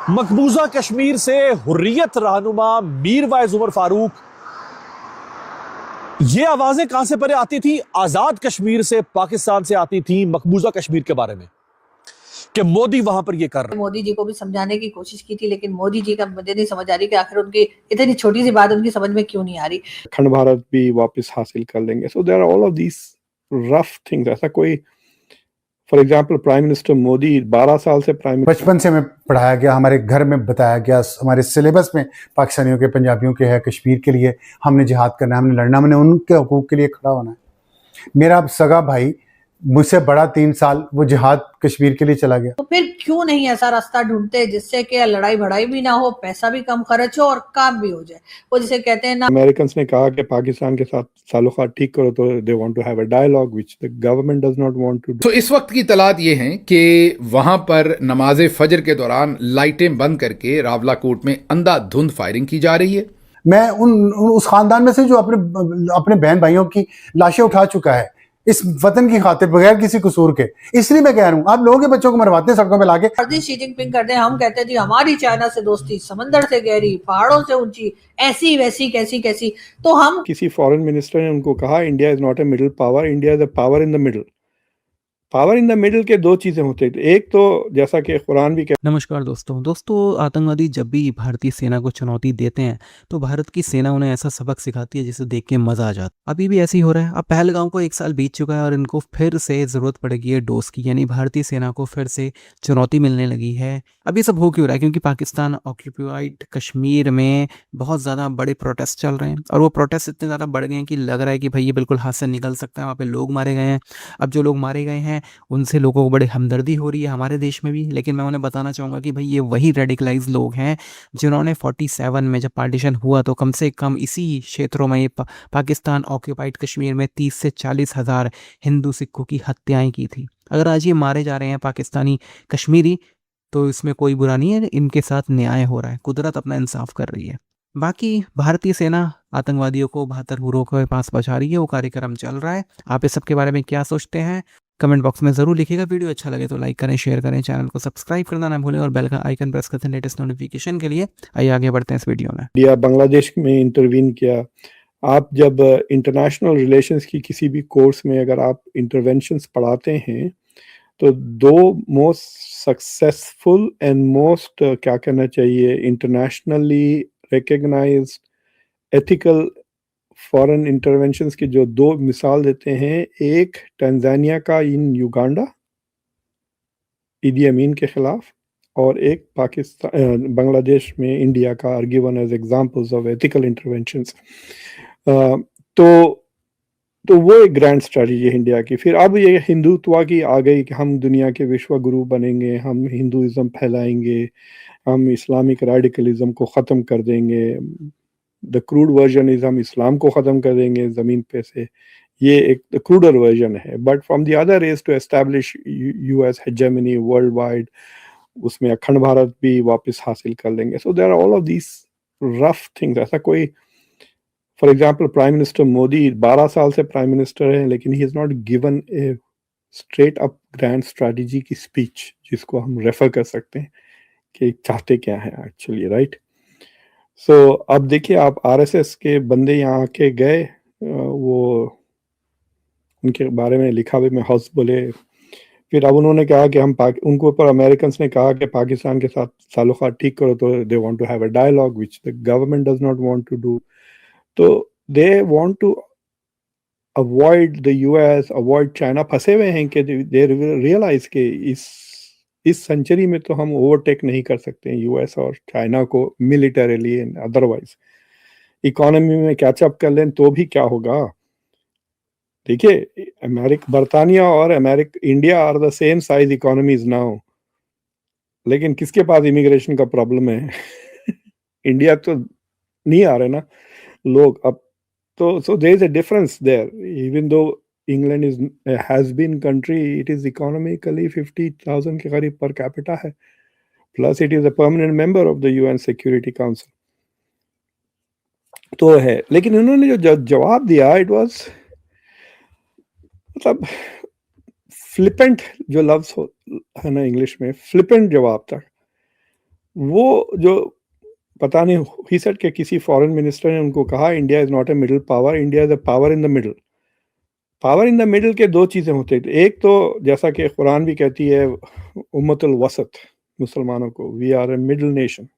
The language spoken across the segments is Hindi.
मकबूजा कश्मीर से हुर्रियत रहनुमा मीरवाइज उमर फारूक, ये आवाजें कहां से परे आती थी? आजाद कश्मीर से, पाकिस्तान से आती थी मकबूजा कश्मीर के बारे में कि मोदी वहां पर ये कर रहे हैं। मोदी जी को भी समझाने की कोशिश की थी, लेकिन मोदी जी का मुझे नहीं समझ आ रही कि आखिर उनकी इतनी छोटी सी बात उनकी समझ में क्यों नहीं आ रही। अखंड भारत भी वापस हासिल कर लेंगे। So there are all of these rough things. ऐसा कोई, for example prime minister Modi 12 साल से बचपन से हमें पढ़ाया गया, हमारे घर में बताया गया, हमारे सिलेबस में पाकिस्तानियों के, पंजाबियों के है, कश्मीर के लिए हमने जिहाद करना है, हमने लड़ना, हमने उनके हकूक़ के लिए खड़ा होना है। मेरा सगा भाई मुझसे बड़ा 3 साल वो जिहाद कश्मीर के लिए चला गया। तो फिर क्यों नहीं ऐसा रास्ता ढूंढते जिससे कि लड़ाई भड़ाई भी ना हो, पैसा भी कम खर्च हो और काम भी हो जाए। वो जिसे कहते हैं ना, अमेरिकन ने कहा कि पाकिस्तान के साथ ताल्लुकात ठीक करो, तो they want to have a dialogue which the government does not want to do. तो इस वक्त की तलात ये है कि वहां पर नमाज फजर के दौरान लाइटें बंद करके रावलाकोट में अंधाधुंध फायरिंग की जा रही है। मैं उस खानदान में से जो अपने बहन भाइयों की लाशें उठा चुका है इस वतन की खातिर बगैर किसी कसूर के, इसलिए मैं कह रहा हूँ आप लोगों के बच्चों को मरवाते हैं सड़कों पे लाके। शी जिनपिंग करते हैं, हम कहते हैं जी हमारी चाइना से दोस्ती समंदर से गहरी, पहाड़ों से ऊंची, ऐसी वैसी कैसी कैसी। तो हम किसी फॉरेन मिनिस्टर ने उनको कहा India is not a middle power, India is a power in the middle. Power in the middle के दो चीजें होते हैं, एक तो जैसा कि कुरान भी कहता। नमस्कार दोस्तों, आतंकवादी जब भी भारतीय सेना को चुनौती देते हैं तो भारत की सेना उन्हें ऐसा सबक सिखाती है जिसे देख के मजा आ जाता है। अभी भी ऐसे ही हो रहा है। अब पहलगाम को 1 साल बीत चुका है और इनको फिर से जरूरत पड़ेगी है डोज की, यानी भारतीय सेना को फिर से चुनौती मिलने लगी है। अब ये सब हो क्यों रहा है? क्योंकि पाकिस्तान ऑक्यूपाइड कश्मीर में बहुत ज्यादा बड़े प्रोटेस्ट चल रहे हैं और वो प्रोटेस्ट इतने ज्यादा बढ़ गए हैं कि लग रहा है कि भाई ये बिल्कुल हाथ से निकल सकता है। वहाँ पे लोग मारे गए हैं। अब जो लोग मारे गए हैं उनसे लोगों को बड़े हमदर्दी हो रही है हमारे देश में भी, लेकिन मैं उन्हें बताना चाहूँगा कि भाई ये वही रेडिकलाइज लोग हैं जिन्होंने 47 में जब पार्टीशन हुआ तो कम से कम इसी क्षेत्रों में ये पाकिस्तान ऑक्यूपाइड कश्मीर में 30 से 40 हज़ार हिंदू सिखों की हत्याएं की थी। अगर आज ये मारे जा रहे हैं पाकिस्तानी कश्मीरी तो इसमें कोई बुरा नहीं है, इनके साथ न्याय हो रहा है, कुदरत अपना इंसाफ कर रही है। बाकी भारतीय सेना आतंकवादियों को 72 हुरों के पास पहुंचा रही है, वो कार्यक्रम चल रहा है। आप इस सब के बारे में क्या सोचते हैं कमेंट बॉक्स में जरूर लिखिएगा। वीडियो अच्छा लगे तो लाइक करें, शेयर करें, चैनल को सब्सक्राइब करना ना भूलें और बेल का आइकन प्रेस करते हैं लेटेस्ट नोटिफिकेशन के लिए। आइए आगे बढ़ते हैं इस वीडियो में। इंडिया बांग्लादेश में इंटरवीन किया। आप जब इंटरनेशनल रिलेशंस की किसी भी कोर्स में अगर आप इंटरवेंशंस पढ़ाते हैं तो दो मोस्ट सक्सेसफुल एंड मोस्ट क्या कहना चाहिए internationally recognised ethical foreign interventions की जो दो मिसाल देते हैं, एक टंजानिया का इन युगांडा ईदी अमीन के खिलाफ, और एक पाकिस्तान बांग्लादेश में इंडिया का are given as examples of ethical interventions. तो वो एक ग्रैंड स्ट्रेटजी है इंडिया की। फिर अब ये हिंदुत्व की आ गई कि हम दुनिया के विश्व गुरु बनेंगे, हम हिंदुइज्म फैलाएंगे, हम इस्लामिक रेडिकलिज्म को ख़त्म कर देंगे। द क्रूड वर्जन इज हम इस्लाम को ख़त्म कर देंगे ज़मीन पे से। ये एक द क्रूडर वर्जन है। But from the other is to establish US hegemony world wide, उसमें अखंड भारत भी वापस हासिल कर लेंगे। So there are all of these rough things. ऐसा कोई, for example prime minister Modi 12 साल से प्राइम मिनिस्टर है, लेकिन he is not given a straight up grand strategy की स्पीच जिसको हम रेफर कर सकते हैं कि चाहते क्या है एक्चुअली, राइट। सो अब देखिए, आप आरएसएस के बंदे यहाँ के गए, वो उनके बारे में लिखा भी, मैं हौस बोले। फिर अब उन्होंने कहा कि हम उनके ऊपर अमेरिकन ने कहा कि पाकिस्तान के साथ ताल्लुकात ठीक करो, तो they want to have a dialogue which the government does not want to do. तो they want to avoid the US, avoid China. फंसे हुए हैं कि दे रियलाइज के इस सेंचुरी में तो हम ओवरटेक नहीं कर सकते यूएस और चाइना को मिलिटरीली एंड अदरवाइज। इकोनॉमी में कैचअप कर लें तो भी क्या होगा। देखिए, बर्तानिया और India are the same size economies now, लेकिन किसके पास इमिग्रेशन का प्रॉब्लम है? इंडिया तो नहीं आ रहे ना लोग अब तो। So there is a difference there. Even though England has been country, it is economically 50,000 के करीब per capita है, plus it is a permanent member of the UN Security Council तो है। लेकिन उन्होंने जो जवाब दिया, it was मतलब फ्लिपेंट, जो लफ्ज है ना इंग्लिश में फ्लिपेंट जवाब था। वो जो पता नहीं ही सेड कि किसी फॉरेन मिनिस्टर ने उनको कहा India is not a middle power, India is a power in the middle. Power in the middle के दो चीज़ें होती हैं, एक तो जैसा कि कुरान भी कहती है उम्मतुल वसत, मुसलमानों को we are a middle nation.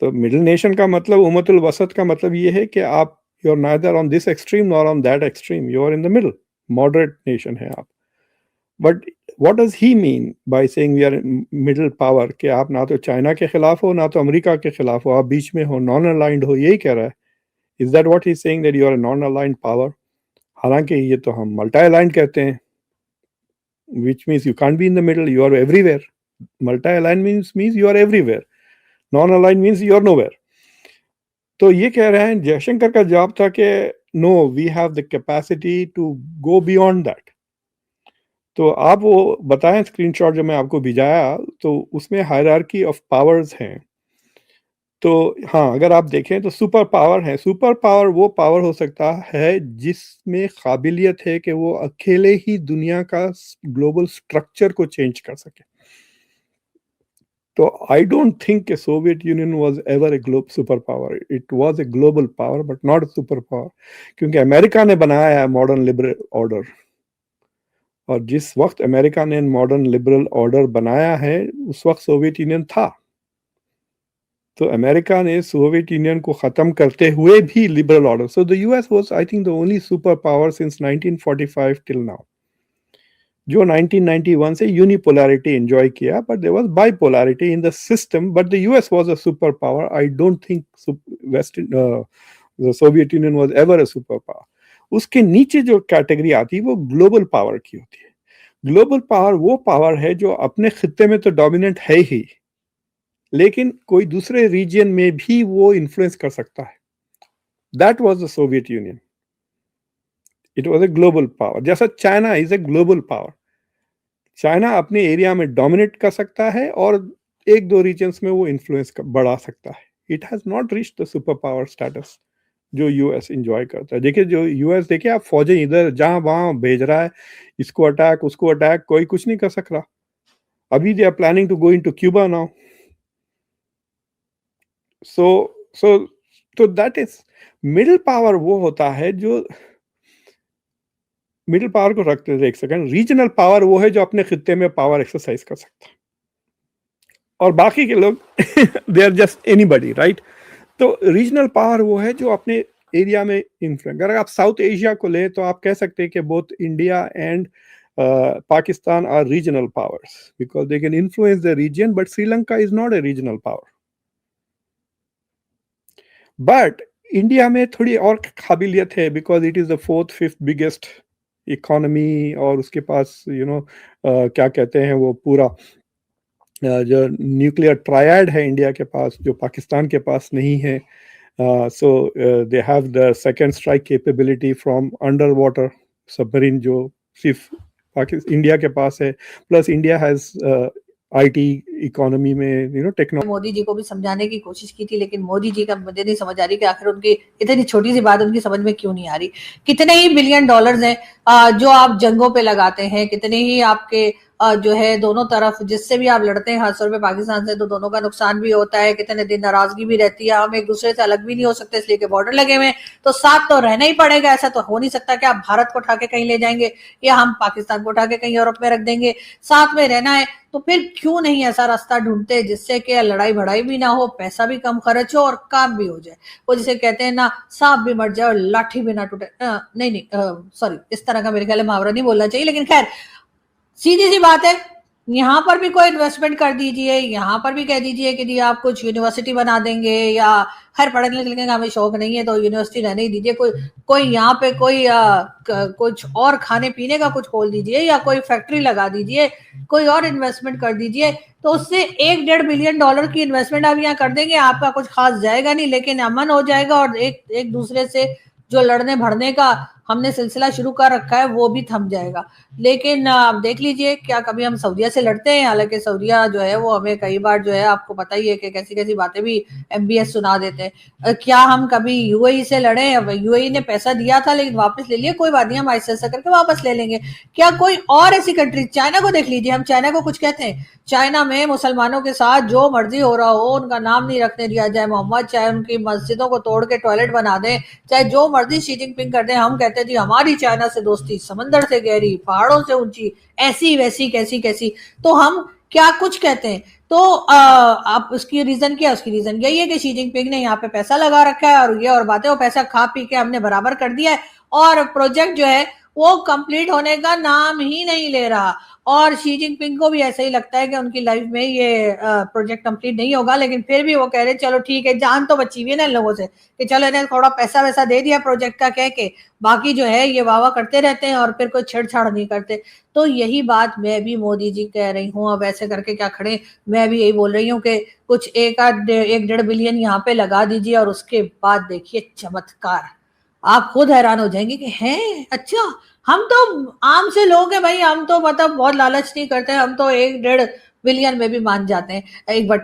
तो मिडिल नेशन का मतलब, उम्मतुल वसत का मतलब ये है कि आप you are neither on this extreme nor on that extreme, you are in the middle, moderate nation है आप। But what does he mean by saying we are middle power, कि आप ना तो चाइना के खिलाफ हो ना तो अमेरिका के खिलाफ हो, आप बीच में हो, नॉन अलाइंड हो, यही कह रहा है। Is that what he is saying, that you are a non aligned power? हालांकि ये तो हम मल्टी अलाइंड कहते हैं, which means you can't be in the middle, you are everywhere. Multi-aligned means you are everywhere. Non-aligned means you are nowhere. तो ये कह रहे हैं, जयशंकर का जवाब था कि no, we have the capacity to go beyond that. तो आप वो बताएं स्क्रीनशॉट जो मैं आपको भिजाया, तो उसमें हायरार्की ऑफ पावर्स हैं। तो हाँ, अगर आप देखें तो सुपर पावर है, सुपर पावर वो पावर हो सकता है जिसमें काबिलियत है कि वो अकेले ही दुनिया का ग्लोबल स्ट्रक्चर को चेंज कर सके। तो आई डोंट थिंक कि Soviet Union was ever A super power, it was a global power but not a super power, क्योंकि अमेरिका ने बनाया है मॉडर्न लिबरल ऑर्डर, और जिस वक्त अमेरिका ने मॉडर्न लिबरल ऑर्डर बनाया है उस वक्त सोवियत यूनियन था। तो अमेरिका ने सोवियत यूनियन को खत्म करते हुए भी liberal order, so the US was I think the only super power since 1945 till now, जो 1991 से यूनिपोलैरिटी एंजॉय किया, but there was bipolarity in the system, but the US was a super power. I don't think the Soviet Union was ever a super power. उसके नीचे जो कैटेगरी आती है वो ग्लोबल पावर की होती है। ग्लोबल पावर वो पावर है जो अपने खित्ते में तो डोमिनेंट है ही, लेकिन कोई दूसरे रीजन में भी वो इन्फ्लुएंस कर सकता है। That was the Soviet Union, it was a global power. जैसा China is a global power, China अपने एरिया में डोमिनेट कर सकता है और एक दो रीजन्स में वो इन्फ्लुएंस बढ़ा सकता है। It has not reached the super power status जो यूएस एंजॉय करता है। देखिए जो यूएस, देखिए आप फौजें इधर जहां वहां भेज रहा है, इसको अटैक उसको अटैक, कोई कुछ नहीं कर सक रहा। अभी they are planning to go into Cuba now. so that is middle power. वो होता है जो मिडिल पावर को रखते थे एक सेकंड, रीजनल पावर वो है जो अपने खित्ते में पावर एक्सरसाइज कर सकता है, और बाकी के लोग they are just anybody, right. तो रीजनल पावर वो है जो अपने एरिया में इन्फ्लुएंस। अगर आप साउथ एशिया को ले तो आप कह सकते हैं कि both India and Pakistan are regional powers because they can influence the region, but Sri Lanka is not a regional power. But India में थोड़ी और काबिलियत है because it is the 4th 5th biggest economy, और उसके पास क्या कहते हैं वो पूरा जो न्यूक्लियर ट्रायड है इंडिया के पास, जो पाकिस्तान के पास नहीं है। So they have the second strike capability from under water submarine, जो सिर्फ इंडिया के पास है। Plus India has IT economy में टेक्नोलॉजी। मोदी जी को भी समझाने की कोशिश की थी, लेकिन मोदी जी का मुझे नहीं समझ आ रही कि आखिर उनकी इतनी छोटी सी बात उनकी समझ में क्यों नहीं आ रही। कितने ही बिलियन डॉलर्स हैं जो आप जंगों पे लगाते हैं, कितने ही आपके जो है दोनों तरफ जिससे भी आप लड़ते हैं, खासतौर पे पाकिस्तान से, तो दोनों का नुकसान भी होता है, कितने दिन नाराजगी भी रहती है, हम एक दूसरे से अलग भी नहीं हो सकते इसलिए कि बॉर्डर लगे हुए हैं, तो साथ तो रहना ही पड़ेगा। ऐसा तो हो नहीं सकता कि आप भारत को उठा के कहीं ले जाएंगे या हम पाकिस्तान को उठा के कहीं यूरोप में रख देंगे, साथ में रहना है। तो फिर क्यों नहीं ऐसा रास्ता ढूंढते जिससे कि लड़ाई भड़ाई भी ना हो, पैसा भी कम खर्च हो और काम भी हो जाए। वो जिसे कहते हैं ना, सांप भी मर जाए और लाठी भी ना टूटे, नहीं सॉरी, इस तरह का मेरे ख्याल मुहावरा नहीं बोलना चाहिए, लेकिन खैर सीधी सी बात है, यहाँ पर भी कोई इन्वेस्टमेंट कर दीजिए, यहाँ पर भी कह दीजिए कि जी आप कुछ यूनिवर्सिटी बना देंगे, या खैर पढ़ने लिखने का हमें शौक नहीं है तो यूनिवर्सिटी रहने ही दीजिए, कोई यहाँ पे कोई कुछ और खाने पीने का कुछ खोल दीजिए, या कोई फैक्ट्री लगा दीजिए, कोई और इन्वेस्टमेंट कर दीजिए, तो उससे $1-1.5 बिलियन की इन्वेस्टमेंट आप यहाँ कर देंगे, आपका कुछ खास जाएगा नहीं, लेकिन अमन हो जाएगा और एक दूसरे से जो लड़ने भड़ने का हमने सिलसिला शुरू कर रखा है वो भी थम जाएगा। लेकिन आप देख लीजिए, क्या कभी हम सऊदीया से लड़ते हैं? हालांकि सऊदीया जो है वो हमें कई बार जो है, आपको पता ही है कि कैसी कैसी बातें भी MBS सुना देते हैं। क्या हम कभी UAE से लड़े? UAE ने पैसा दिया था लेकिन वापस ले लिया, कोई बात नहीं, हम ऐसा करके वापस ले लेंगे। क्या कोई और ऐसी कंट्री, चाइना को देख लीजिए, हम चाइना को कुछ कहते हैं? चाइना में मुसलमानों के साथ जो मर्जी हो रहा हो, उनका नाम नहीं रखने दिया जाए मोहम्मद, चाहे उनकी मस्जिदों को तोड़ के टॉयलेट बना दें, चाहे जो मर्जी शी जिनपिंग कर दें, हम कहते हैं जी हमारी चाइना से दोस्ती समंदर से गहरी, पहाड़ों से ऊंची, ऐसी वैसी कैसी कैसी। तो हम क्या कुछ कहते हैं। तो आप उसकी रीजन क्या? उसकी रीजन यही है कि शी जिनपिंग ने यहाँ पे पैसा लगा रखा है और ये और बातें, वो पैसा खा पी के हमने बराबर कर दिया है और प्रोजेक्ट जो है वो कंप्लीट होने का नाम ही नहीं ले रहा। और शी जिनपिंग को भी ऐसा ही लगता है कि उनकी लाइफ में ये प्रोजेक्ट कंप्लीट नहीं होगा, लेकिन फिर भी वो कह रहे चलो ठीक है, जान तो बची हुई है ना इन लोगों से कि चलो इन्हें थोड़ा पैसा वैसा दे दिया प्रोजेक्ट का कह के, बाकी जो है ये वाह करते रहते हैं और फिर कोई छेड़छाड़ नहीं करते। तो यही बात मैं भी मोदी जी कह रही हूँ। अब ऐसे करके क्या खड़े, मैं भी यही बोल रही हूँ कि कुछ 1-1.5 बिलियन यहाँ पे लगा दीजिए और उसके बाद देखिए चमत्कार। आप खुद हैरान हो जाएंगे कि हैं अच्छा, हम तो आम से लोग हैं भाई, हम तो मतलब बहुत लालच नहीं करते, हम तो 1-1.5 बिलियन में भी मान जाते हैं। एक बटन